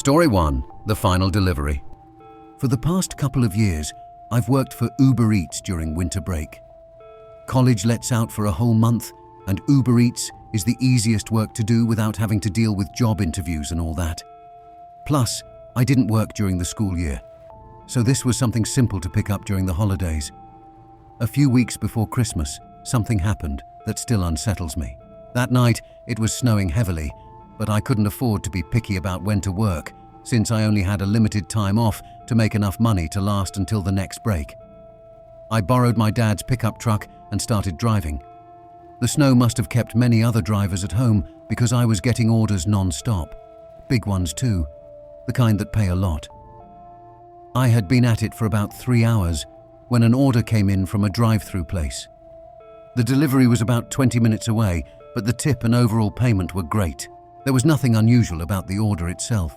Story 1. The Final Delivery. For the past couple of years, I've worked for Uber Eats during winter break. College lets out for a whole month, and Uber Eats is the easiest work to do without having to deal with job interviews and all that. Plus, I didn't work during the school year, so this was something simple to pick up during the holidays. A few weeks before Christmas, something happened that still unsettles me. That night, it was snowing heavily, but I couldn't afford to be picky about when to work, since I only had a limited time off to make enough money to last until the next break. I borrowed my dad's pickup truck and started driving. The snow must have kept many other drivers at home because I was getting orders non-stop. Big ones too, the kind that pay a lot. I had been at it for about 3 hours when an order came in from a drive-through place. The delivery was about 20 minutes away, but the tip and overall payment were great. There was nothing unusual about the order itself.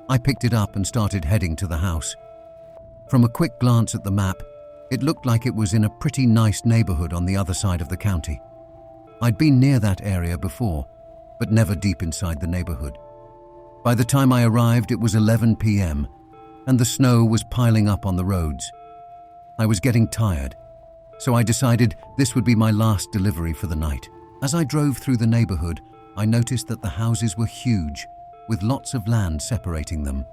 I picked it up and started heading to the house. From a quick glance at the map, it looked like it was in a pretty nice neighborhood on the other side of the county. I'd been near that area before, but never deep inside the neighborhood. By the time I arrived, it was 11 p.m., and the snow was piling up on the roads. I was getting tired, so I decided this would be my last delivery for the night. As I drove through the neighborhood, I noticed that the houses were huge, with lots of land separating them.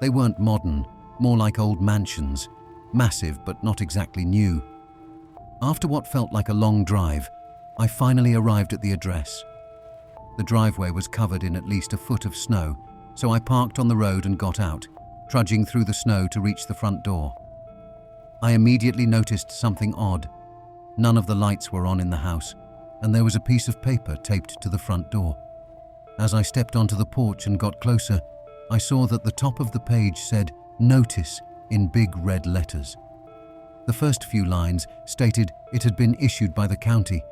They weren't modern, more like old mansions, massive but not exactly new. After what felt like a long drive, I finally arrived at the address. The driveway was covered in at least a foot of snow, so I parked on the road and got out, trudging through the snow to reach the front door. I immediately noticed something odd. None of the lights were on in the house, and there was a piece of paper taped to the front door. As I stepped onto the porch and got closer, I saw that the top of the page said "Notice" in big red letters. The first few lines stated it had been issued by the county,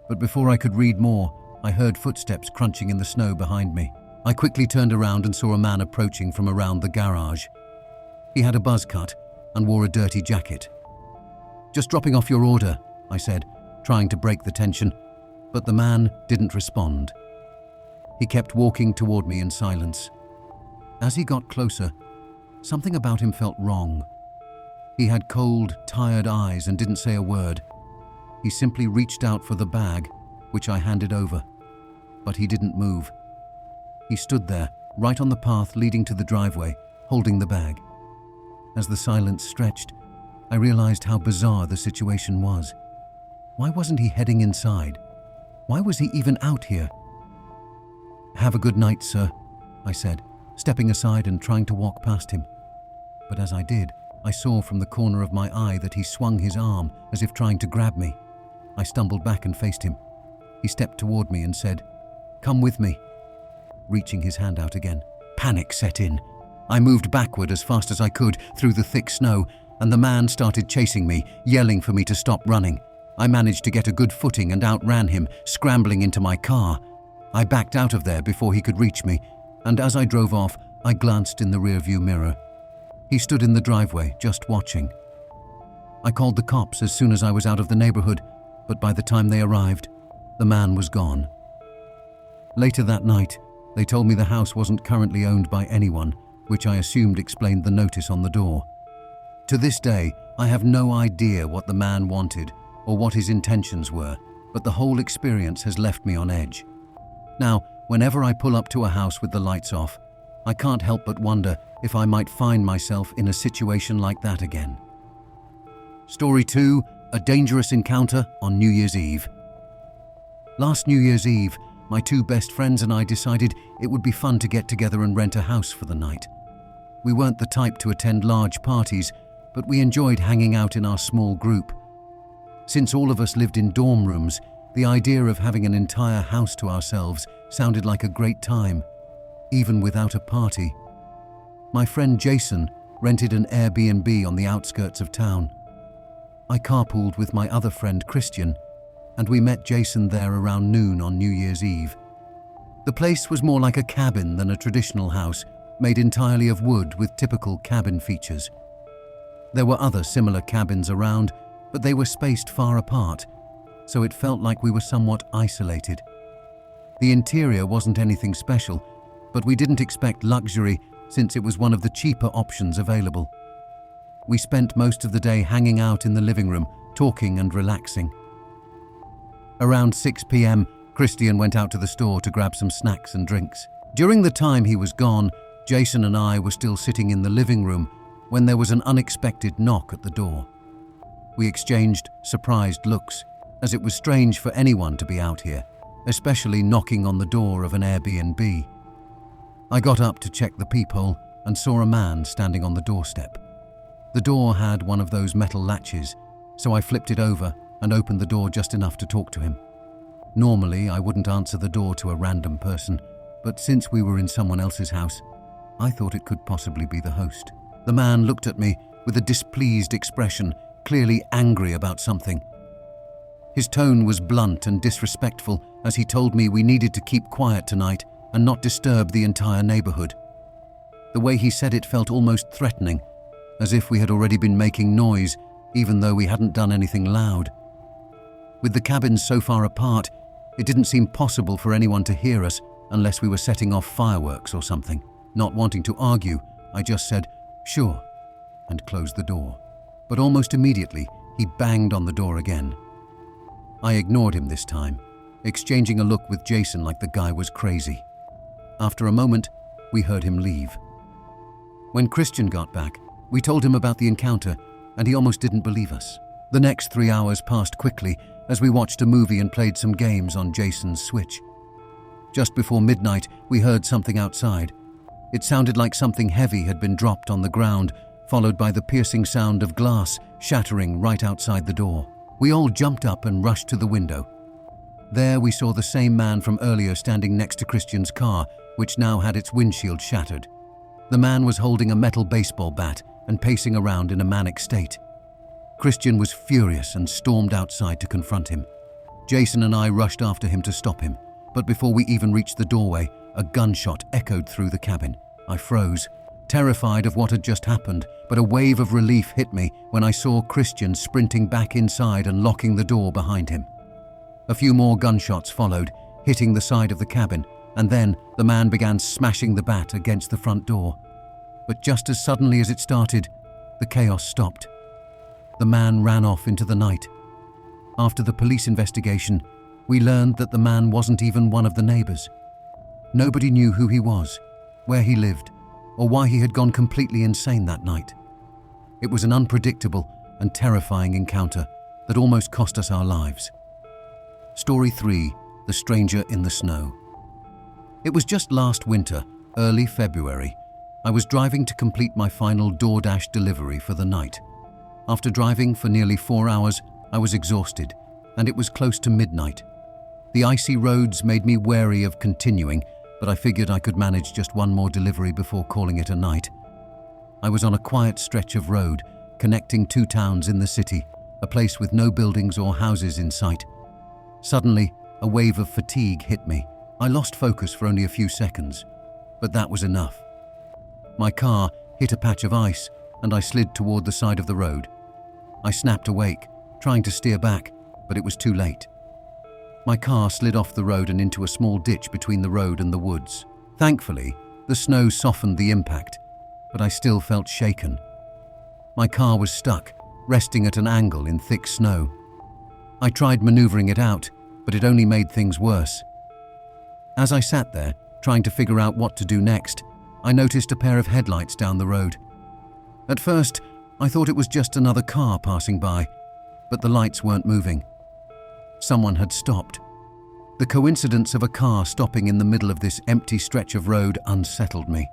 but before I could read more, I heard footsteps crunching in the snow behind me. I quickly turned around and saw a man approaching from around the garage. He had a buzz cut and wore a dirty jacket. "Just dropping off your order," I said, trying to break the tension, but the man didn't respond. He kept walking toward me in silence. As he got closer, something about him felt wrong. He had cold, tired eyes and didn't say a word. He simply reached out for the bag, which I handed over, but he didn't move. He stood there, right on the path leading to the driveway, holding the bag. As the silence stretched, I realized how bizarre the situation was. Why wasn't he heading inside? Why was he even out here? "Have a good night, sir," I said, stepping aside and trying to walk past him. But as I did, I saw from the corner of my eye that he swung his arm as if trying to grab me. I stumbled back and faced him. He stepped toward me and said, "Come with me," reaching his hand out again. Panic set in. I moved backward as fast as I could through the thick snow, and the man started chasing me, yelling for me to stop running. I managed to get a good footing and outran him, scrambling into my car. I backed out of there before he could reach me, and as I drove off, I glanced in the rearview mirror. He stood in the driveway, just watching. I called the cops as soon as I was out of the neighborhood, but by the time they arrived, the man was gone. Later that night, they told me the house wasn't currently owned by anyone, which I assumed explained the notice on the door. To this day, I have no idea what the man wanted or what his intentions were, but the whole experience has left me on edge. Now, whenever I pull up to a house with the lights off, I can't help but wonder if I might find myself in a situation like that again. Story 2. A dangerous encounter on New Year's Eve. Last New Year's Eve, my two best friends and I decided it would be fun to get together and rent a house for the night. We weren't the type to attend large parties, but we enjoyed hanging out in our small group. Since all of us lived in dorm rooms, the idea of having an entire house to ourselves sounded like a great time, even without a party. My friend Jason rented an Airbnb on the outskirts of town. I carpooled with my other friend Christian, and we met Jason there around noon on New Year's Eve. The place was more like a cabin than a traditional house, made entirely of wood with typical cabin features. There were other similar cabins around, but they were spaced far apart, so it felt like we were somewhat isolated. The interior wasn't anything special, but we didn't expect luxury since it was one of the cheaper options available. We spent most of the day hanging out in the living room, talking and relaxing. Around 6 p.m, Christian went out to the store to grab some snacks and drinks. During the time he was gone, Jason and I were still sitting in the living room when there was an unexpected knock at the door. We exchanged surprised looks, as it was strange for anyone to be out here, especially knocking on the door of an Airbnb. I got up to check the peephole and saw a man standing on the doorstep. The door had one of those metal latches, so I flipped it over and opened the door just enough to talk to him. Normally, I wouldn't answer the door to a random person, but since we were in someone else's house, I thought it could possibly be the host. The man looked at me with a displeased expression, clearly angry about something. His tone was blunt and disrespectful as he told me we needed to keep quiet tonight and not disturb the entire neighborhood. The way he said it felt almost threatening, as if we had already been making noise even though we hadn't done anything loud. With the cabins so far apart, it didn't seem possible for anyone to hear us unless we were setting off fireworks or something. Not wanting to argue, I just said, "Sure," and closed the door. But almost immediately, he banged on the door again. I ignored him this time, exchanging a look with Jason like the guy was crazy. After a moment, we heard him leave. When Christian got back, we told him about the encounter, and he almost didn't believe us. The next 3 hours passed quickly as we watched a movie and played some games on Jason's Switch. Just before midnight, we heard something outside. It sounded like something heavy had been dropped on the ground, followed by the piercing sound of glass shattering right outside the door. We all jumped up and rushed to the window. There we saw the same man from earlier standing next to Christian's car, which now had its windshield shattered. The man was holding a metal baseball bat and pacing around in a manic state. Christian was furious and stormed outside to confront him. Jason and I rushed after him to stop him, but before we even reached the doorway, a gunshot echoed through the cabin. I froze, terrified of what had just happened, but a wave of relief hit me when I saw Christian sprinting back inside and locking the door behind him. A few more gunshots followed, hitting the side of the cabin, and then the man began smashing the bat against the front door. But just as suddenly as it started, the chaos stopped. The man ran off into the night. After the police investigation, we learned that the man wasn't even one of the neighbors. Nobody knew who he was, where he lived, or why he had gone completely insane that night. It was an unpredictable and terrifying encounter that almost cost us our lives. Story 3: The Stranger in the Snow. It was just last winter, early February. I was driving to complete my final DoorDash delivery for the night. After driving for nearly 4 hours, I was exhausted, and it was close to midnight. The icy roads made me wary of continuing, but I figured I could manage just one more delivery before calling it a night. I was on a quiet stretch of road, connecting 2 towns in the city, a place with no buildings or houses in sight. Suddenly, a wave of fatigue hit me. I lost focus for only a few seconds, but that was enough. My car hit a patch of ice, and I slid toward the side of the road. I snapped awake, trying to steer back, but it was too late. My car slid off the road and into a small ditch between the road and the woods. Thankfully, the snow softened the impact, but I still felt shaken. My car was stuck, resting at an angle in thick snow. I tried maneuvering it out, but it only made things worse. As I sat there, trying to figure out what to do next, I noticed a pair of headlights down the road. At first, I thought it was just another car passing by, but the lights weren't moving. Someone had stopped. The coincidence of a car stopping in the middle of this empty stretch of road unsettled me.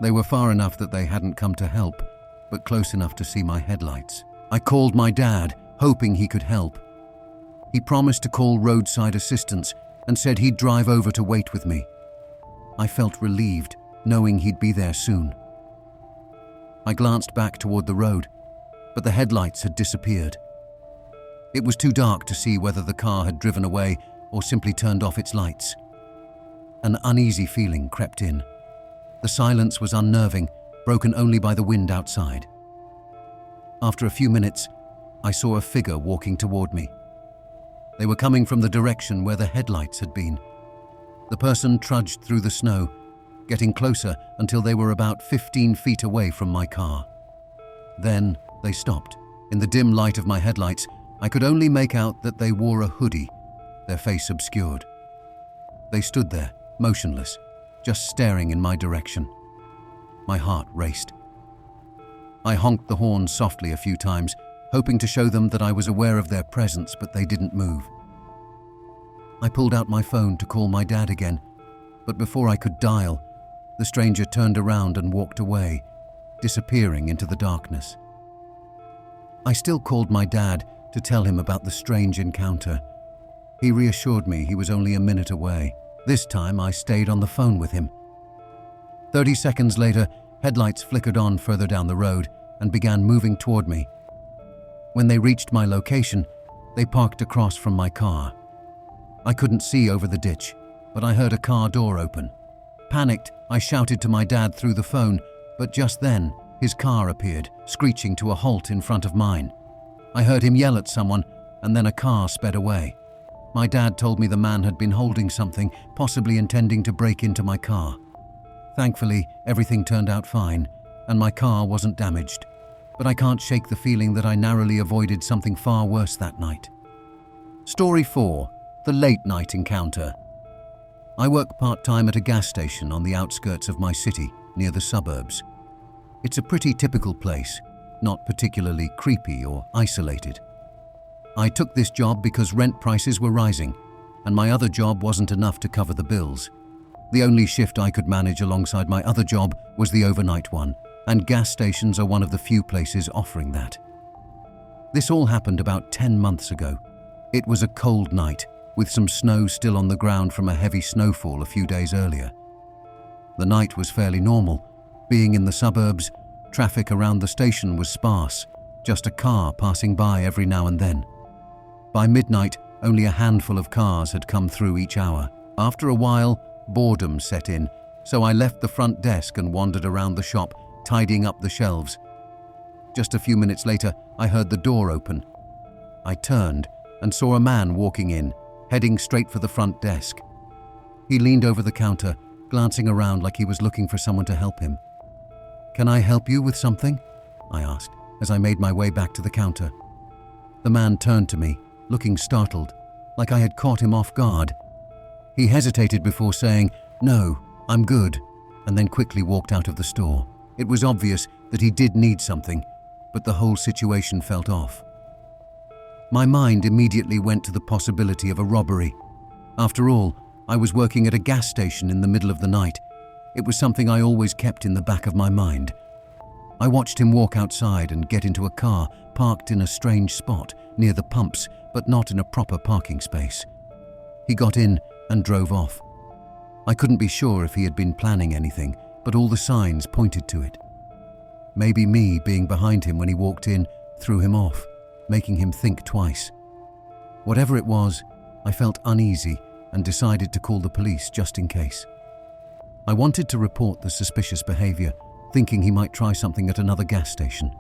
They were far enough that they hadn't come to help, but close enough to see my headlights. I called my dad, hoping he could help. He promised to call roadside assistance and said he'd drive over to wait with me. I felt relieved, knowing he'd be there soon. I glanced back toward the road, but the headlights had disappeared. It was too dark to see whether the car had driven away or simply turned off its lights. An uneasy feeling crept in. The silence was unnerving, broken only by the wind outside. After a few minutes, I saw a figure walking toward me. They were coming from the direction where the headlights had been. The person trudged through the snow, getting closer until they were about 15 feet away from my car. Then they stopped. In the dim light of my headlights, I could only make out that they wore a hoodie, their face obscured. They stood there, motionless, just staring in my direction. My heart raced. I honked the horn softly a few times, hoping to show them that I was aware of their presence, but they didn't move. I pulled out my phone to call my dad again, but before I could dial, the stranger turned around and walked away, disappearing into the darkness. I still called my dad to tell him about the strange encounter. He reassured me he was only a minute away. This time I stayed on the phone with him. 30 seconds later, headlights flickered on further down the road and began moving toward me. When they reached my location, they parked across from my car. I couldn't see over the ditch, but I heard a car door open. Panicked, I shouted to my dad through the phone, but just then, his car appeared, screeching to a halt in front of mine. I heard him yell at someone, and then a car sped away. My dad told me the man had been holding something, possibly intending to break into my car. Thankfully, everything turned out fine, and my car wasn't damaged. But I can't shake the feeling that I narrowly avoided something far worse that night. Story 4. The late night encounter. I work part-time at a gas station on the outskirts of my city, near the suburbs. It's a pretty typical place, not particularly creepy or isolated. I took this job because rent prices were rising, and my other job wasn't enough to cover the bills. The only shift I could manage alongside my other job was the overnight one, and gas stations are one of the few places offering that. This all happened about 10 months ago. It was a cold night, with some snow still on the ground from a heavy snowfall a few days earlier. The night was fairly normal. Being in the suburbs, traffic around the station was sparse, just a car passing by every now and then. By midnight, only a handful of cars had come through each hour. After a while, boredom set in, so I left the front desk and wandered around the shop, tidying up the shelves. Just a few minutes later, I heard the door open. I turned and saw a man walking in, heading straight for the front desk. He leaned over the counter, glancing around like he was looking for someone to help him. "Can I help you with something?" I asked, as I made my way back to the counter. The man turned to me, looking startled, like I had caught him off guard. He hesitated before saying, "No, I'm good," and then quickly walked out of the store. It was obvious that he did need something, but the whole situation felt off. My mind immediately went to the possibility of a robbery. After all, I was working at a gas station in the middle of the night. It was something I always kept in the back of my mind. I watched him walk outside and get into a car parked in a strange spot near the pumps, but not in a proper parking space. He got in and drove off. I couldn't be sure if he had been planning anything, but all the signs pointed to it. Maybe me being behind him when he walked in threw him off, making him think twice. Whatever it was, I felt uneasy and decided to call the police just in case. I wanted to report the suspicious behavior, thinking he might try something at another gas station.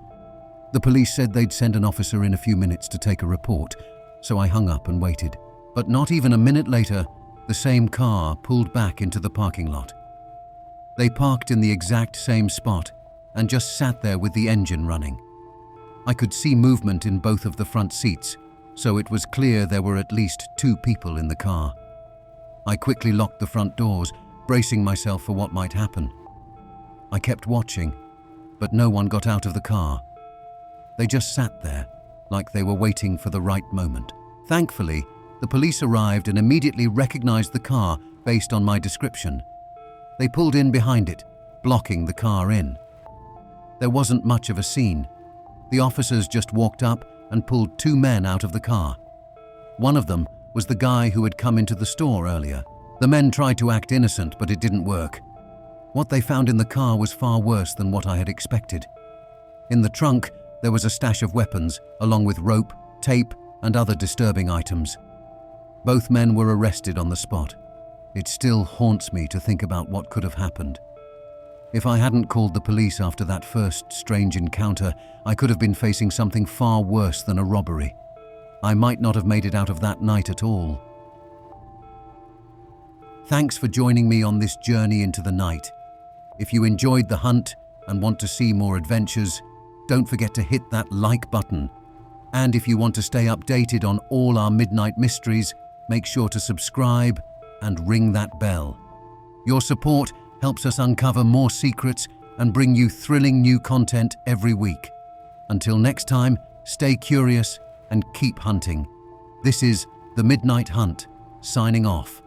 The police said they'd send an officer in a few minutes to take a report, so I hung up and waited. But not even a minute later, the same car pulled back into the parking lot. They parked in the exact same spot and just sat there with the engine running. I could see movement in both of the front seats, so it was clear there were at least 2 people in the car. I quickly locked the front doors, bracing myself for what might happen. I kept watching, but no one got out of the car. They just sat there, like they were waiting for the right moment. Thankfully, the police arrived and immediately recognized the car based on my description. They pulled in behind it, blocking the car in. There wasn't much of a scene. The officers just walked up and pulled 2 men out of the car. One of them was the guy who had come into the store earlier. The men tried to act innocent, but it didn't work. What they found in the car was far worse than what I had expected. In the trunk, there was a stash of weapons, along with rope, tape, and other disturbing items. Both men were arrested on the spot. It still haunts me to think about what could have happened. If I hadn't called the police after that first strange encounter, I could have been facing something far worse than a robbery. I might not have made it out of that night at all. Thanks for joining me on this journey into the night. If you enjoyed the hunt and want to see more adventures, don't forget to hit that like button. And if you want to stay updated on all our midnight mysteries, make sure to subscribe and ring that bell. Your support helps us uncover more secrets and bring you thrilling new content every week. Until next time, stay curious and keep hunting. This is The Midnight Hunt, signing off.